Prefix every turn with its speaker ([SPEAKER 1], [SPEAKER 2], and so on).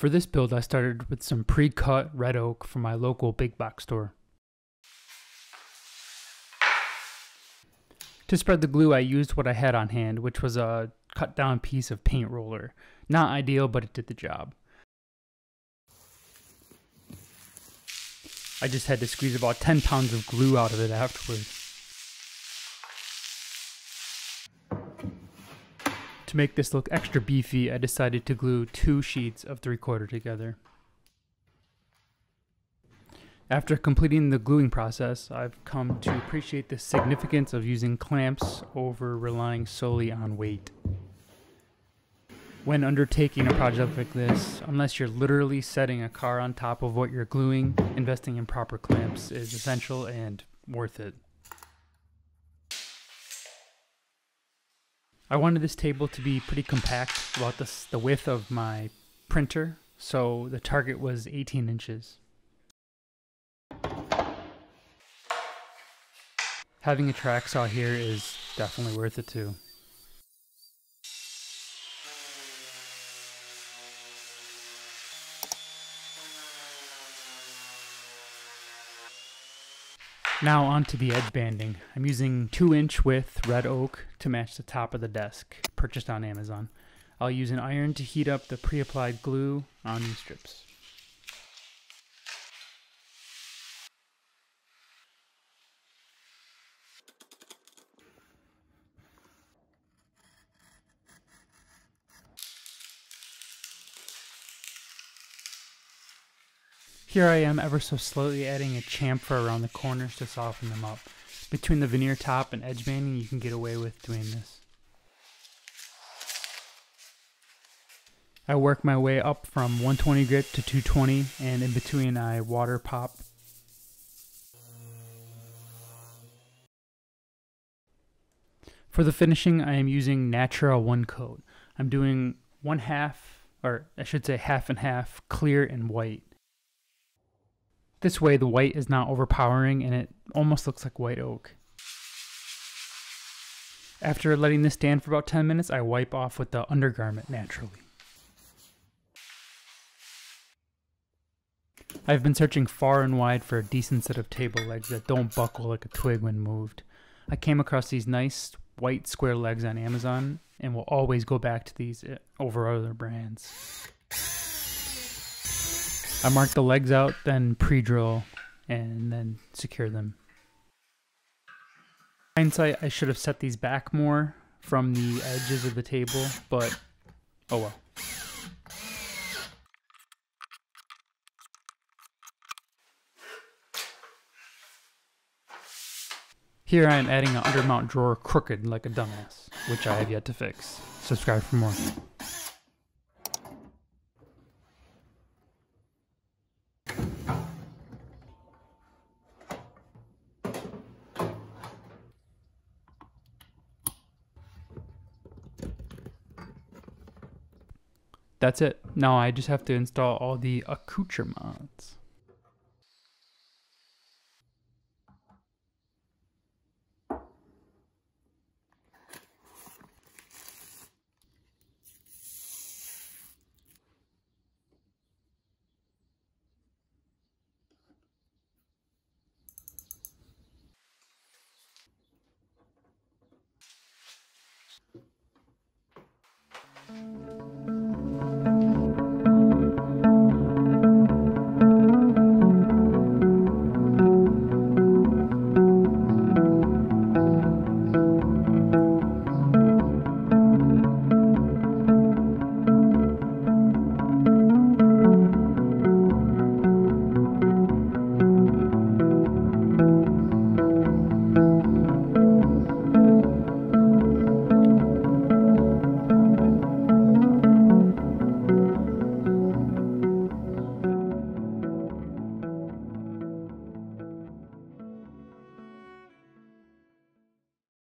[SPEAKER 1] For this build, I started with some pre-cut red oak from my local big box store. To spread the glue, I used what I had on hand, which was a cut down piece of paint roller. Not ideal, but it did the job. I just had to squeeze about 10 pounds of glue out of it afterward. To make this look extra beefy, I decided to glue 2 sheets of 3/4 together. After completing the gluing process, I've come to appreciate the significance of using clamps over relying solely on weight. When undertaking a project like this, unless you're literally setting a car on top of what you're gluing, investing in proper clamps is essential and worth it. I wanted this table to be pretty compact, about the width of my printer, so the target was 18 inches. Having a track saw here is definitely worth it too. Now on to the edge banding. I'm using 2-inch width red oak to match the top of the desk, purchased on Amazon. I'll use an iron to heat up the pre-applied glue on these strips. Here I am ever so slowly adding a chamfer around the corners to soften them up. Between the veneer top and edge banding, you can get away with doing this. I work my way up from 120 grit to 220, and in between I water pop. For the finishing, I am using Natura OneCoat. I'm doing half and half, clear and white. This way the white is not overpowering and it almost looks like white oak. After letting this stand for about 10 minutes, I wipe off with the undergarment naturally. I've been searching far and wide for a decent set of table legs that don't buckle like a twig when moved. I came across these nice white square legs on Amazon and will always go back to these over other brands. I mark the legs out, then pre-drill, and then secure them. In hindsight, I should have set these back more from the edges of the table, but oh well. Here I am adding an undermount drawer crooked like a dumbass, which I have yet to fix. Subscribe for more. That's it. Now I just have to install all the accoutrements.